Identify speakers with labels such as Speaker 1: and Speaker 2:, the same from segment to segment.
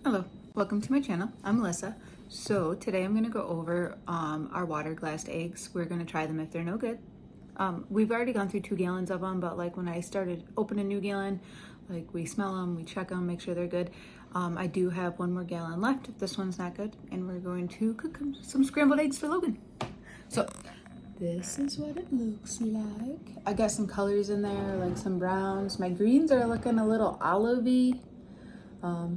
Speaker 1: Hello, welcome to my channel. I'm Melissa. So today I'm going to go over our water glassed eggs. We're going to try them if they're no good. We've already gone through 2 gallons of them, but like when I started opening a new gallon, like we smell them, we check them, make sure they're good. I do have 1 more gallon left if this one's not good, and we're going to cook some scrambled eggs for Logan. So this is what it looks like. I got some colors in there, like some browns. My greens are looking a little olivey.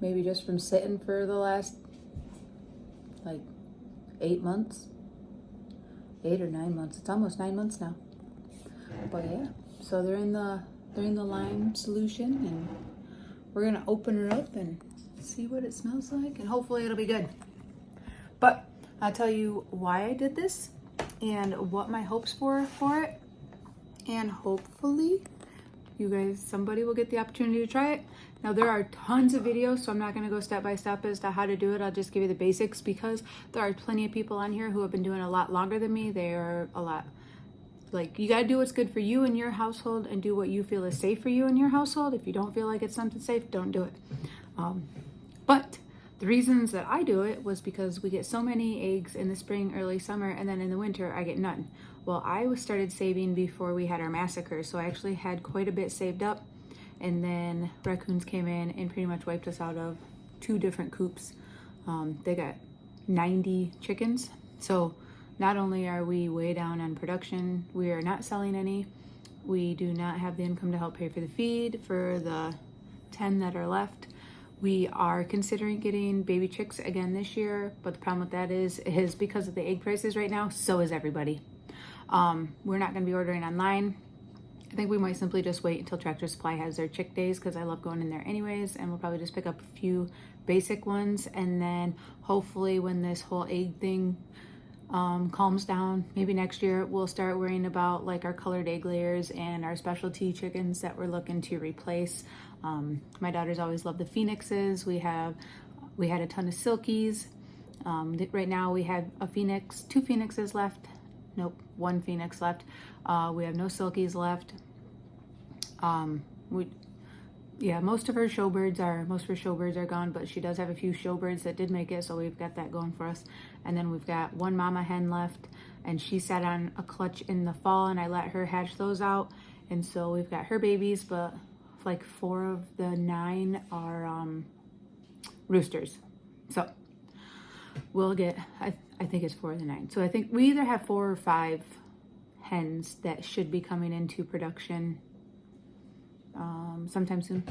Speaker 1: Maybe just from sitting for the last like 8 months, 8 or 9 months. It's almost 9 months now. But yeah, so they're in the lime solution, and we're gonna open her up and see what it smells like, and hopefully it'll be good. But I'll tell you why I did this and what my hopes for it, and hopefully you guys, somebody will get the opportunity to try it. Now there are tons of videos, so I'm not going to go step by step as to how to do it. I'll just give you the basics because there are plenty of people on here who have been doing a lot longer than me. They are a lot, like, you got to do what's good for you and your household and do what you feel is safe for you and your household. If you don't feel like it's something safe, don't do it. But the reasons that I do it was because we get so many eggs in the spring, early summer, and then in the winter I get none. Well, I started saving before we had our massacre, so I actually had quite a bit saved up, and then raccoons came in and pretty much wiped us out of 2 different coops. They got 90 chickens, so not only are we way down on production, we are not selling any. We do not have the income to help pay for the feed for the 10 that are left. We are considering getting baby chicks again this year, but the problem with that is because of the egg prices right now, so is everybody. We're not going to be ordering online. I think we might simply just wait until Tractor Supply has their chick days, because I love going in there anyways, and we'll probably just pick up a few basic ones, and then hopefully when this whole egg thing calms down, maybe next year we'll start worrying about like our colored egg layers and our specialty chickens that we're looking to replace. My daughters always love the phoenixes. We had a ton of silkies. Right now we have 2 phoenixes left. Nope, 1 phoenix left. We have no silkies left. Most of her showbirds are gone, but she does have a few showbirds that did make it, so we've got that going for us. And then we've got 1 mama hen left, and she sat on a clutch in the fall, and I let her hatch those out, and so we've got her babies, but like 4 of the 9 are roosters. So we'll get, I think it's 4 of the 9. So I think we either have 4 or 5 hens that should be coming into production sometime soon.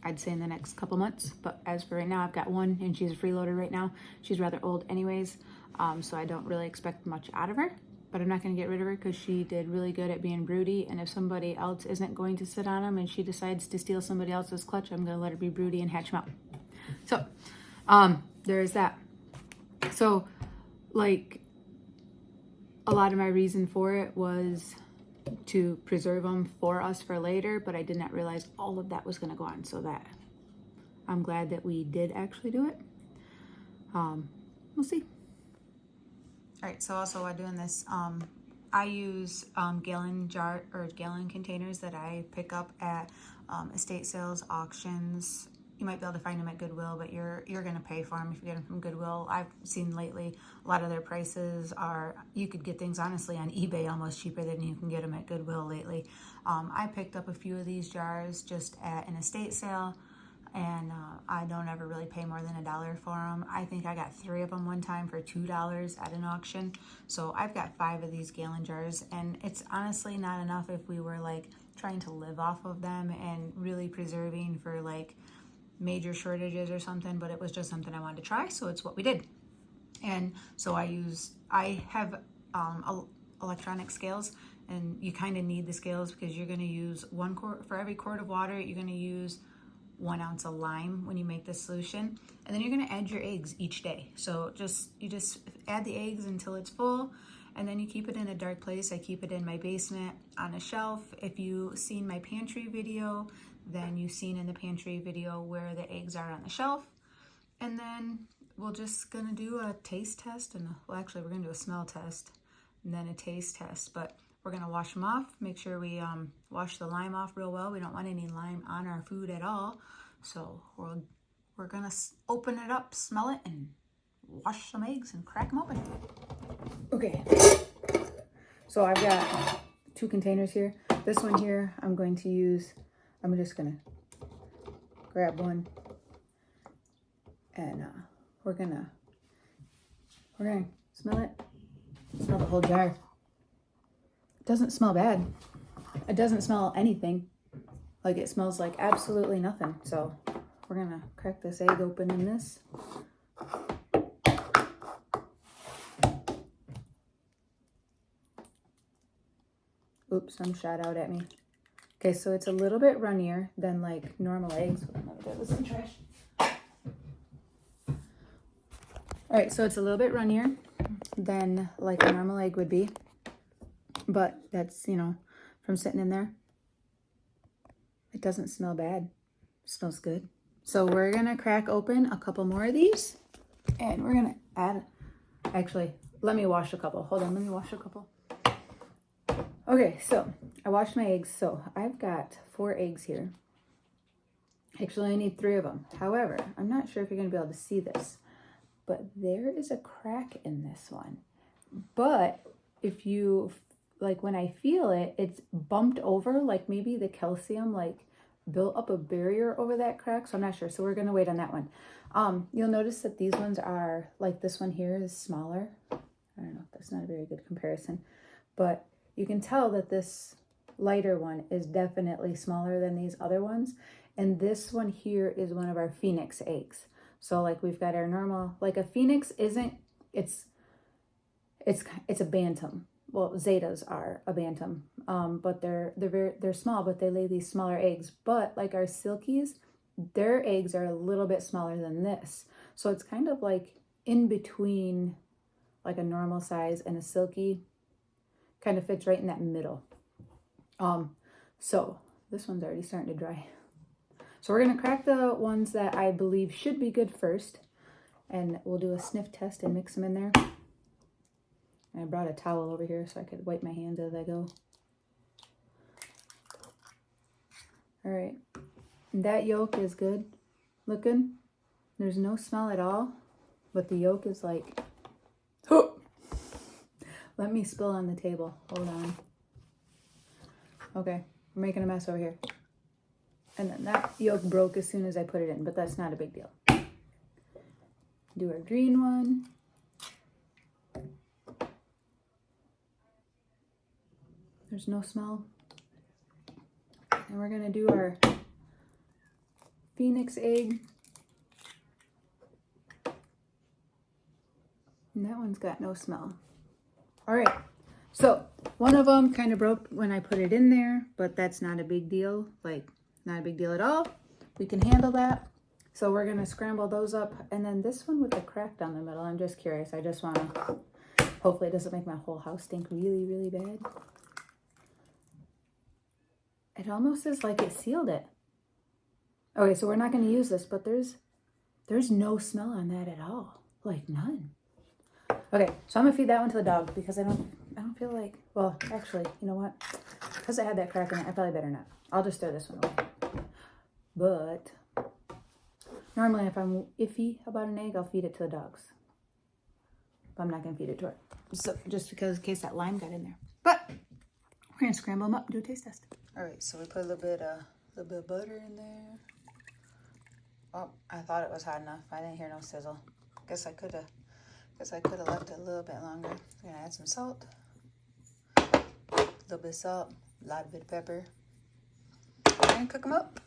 Speaker 1: I'd say in the next couple months, but as for right now, I've got 1, and she's a freeloader right now. She's rather old anyways, so I don't really expect much out of her, but I'm not going to get rid of her because she did really good at being broody, and if somebody else isn't going to sit on them and she decides to steal somebody else's clutch, I'm going to let her be broody and hatch them out. So there's that. So like a lot of my reason for it was to preserve them for us for later, but I did not realize all of that was going to go on, so that I'm glad that we did actually do it. We'll see. All right, so also while doing this, I use gallon containers that I pick up at estate sales, auctions. You might be able to find them at Goodwill, but you're going to pay for them if you get them from Goodwill. I've seen lately a lot of their prices are, you could get things honestly on eBay almost cheaper than you can get them at Goodwill lately. I picked up a few of these jars just at an estate sale, and I don't ever really pay more than $1 for them. I think I got 3 of them one time for $2 at an auction. So I've got 5 of these gallon jars, and it's honestly not enough if we were like trying to live off of them and really preserving for like major shortages or something, but it was just something I wanted to try, so it's what we did. And so I have electronic scales, and you kind of need the scales because you're going to use 1 quart for every quart of water. You're going to use 1 ounce of lime when you make this solution, and then you're going to add your eggs each day. So you just add the eggs until it's full, and then you keep it in a dark place. I keep it in my basement on a shelf. If you've seen my pantry video, then you've seen in the pantry video where the eggs are on the shelf. And then we're just gonna do a taste test, and well, actually we're gonna do a smell test and then a taste test, but we're gonna wash them off, make sure we wash the lime off real well. We don't want any lime on our food at all, so we're we're gonna open it up, smell it, and wash some eggs and crack them open. Okay, so I've got 2 containers here. This one here, I'm just gonna grab one, and we're gonna smell it. Smell the whole jar. It doesn't smell bad. It doesn't smell anything. Like, it smells like absolutely nothing. So we're gonna crack this egg open in this. Oops, some shot out at me. Okay, so it's a little bit runnier than like normal eggs. Let me get this in trash. All right, so it's a little bit runnier than like a normal egg would be, but that's, you know, from sitting in there. It doesn't smell bad. It smells good. So we're gonna crack open a couple more of these, and we're gonna add, actually, let me wash a couple. Hold on, let me wash a couple. Okay, so I washed my eggs. So I've got 4 eggs here. Actually, I need 3 of them. However, I'm not sure if you're gonna be able to see this, but there is a crack in this one. But if you, like, when I feel it, it's bumped over, like maybe the calcium like built up a barrier over that crack. So I'm not sure. So we're gonna wait on that one. You'll notice that these ones are, like, this one here is smaller. I don't know, that's not a very good comparison, but you can tell that this lighter one is definitely smaller than these other ones. And this one here is one of our Phoenix eggs. So like, we've got our normal, like a Phoenix isn't, it's a bantam. Well, Zetas are a bantam, but they're small, but they lay these smaller eggs. But like our Silkies, their eggs are a little bit smaller than this. So it's kind of like in between like a normal size and a Silky. Kind of fits right in that middle. So this one's already starting to dry. So we're gonna crack the ones that I believe should be good first, and we'll do a sniff test and mix them in there. And I brought a towel over here so I could wipe my hands as I go. All right, and that yolk is good looking. There's no smell at all, but the yolk is like, oh! Let me spill on the table. Hold on. Okay, we're making a mess over here. And then that yolk broke as soon as I put it in, but that's not a big deal. Do our green one. There's no smell. And we're gonna do our Phoenix egg. And that one's got no smell. All right, so one of them kind of broke when I put it in there, but that's not a big deal. Like, not a big deal at all. We can handle that. So we're gonna scramble those up. And then this one with the crack down the middle, I'm just curious. I just wanna, hopefully it doesn't make my whole house stink really, really bad. It almost is like it sealed it. Okay, so we're not gonna use this, but there's no smell on that at all. Like, none. Okay, so I'm gonna feed that one to the dog because I don't feel like, well, actually, you know what? Because I had that crack in it, I probably better not. I'll just throw this one away. But normally if I'm iffy about an egg, I'll feed it to the dogs. But I'm not gonna feed it to her. So just because in case that lime got in there. But we're gonna scramble them up and do a taste test. All right, so we put a little bit of butter in there. Oh, I thought it was hot enough. I didn't hear no sizzle. Guess I could have left it a little bit longer. We're gonna add some salt, a little bit of salt, a lot of pepper, and cook them up.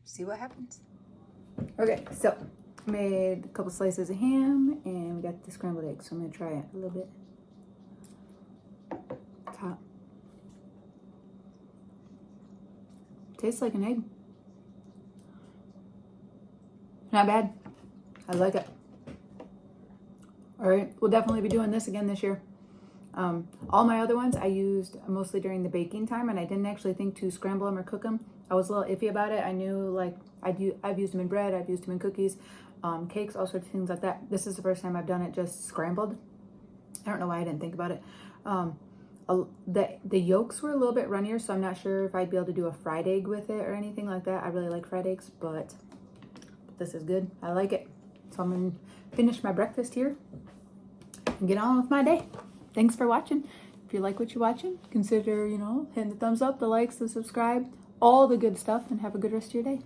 Speaker 1: See what happens. Okay, so made a couple slices of ham, and we got the scrambled eggs. So I'm gonna try it a little bit. Top. Tastes like an egg. Not bad. I like it. All right, we'll definitely be doing this again this year. All my other ones I used mostly during the baking time, and I didn't actually think to scramble them or cook them. I was a little iffy about it. I knew, like, I've used them in bread, I've used them in cookies, cakes, all sorts of things like that. This is the first time I've done it just scrambled. I don't know why I didn't think about it. The yolks were a little bit runnier, so I'm not sure if I'd be able to do a fried egg with it or anything like that. I really like fried eggs, but this is good. I like it. So I'm gonna finish my breakfast here and get on with my day. Thanks for watching. If you like what you're watching, consider, hitting the thumbs up, the likes, the subscribe, all the good stuff, and have a good rest of your day.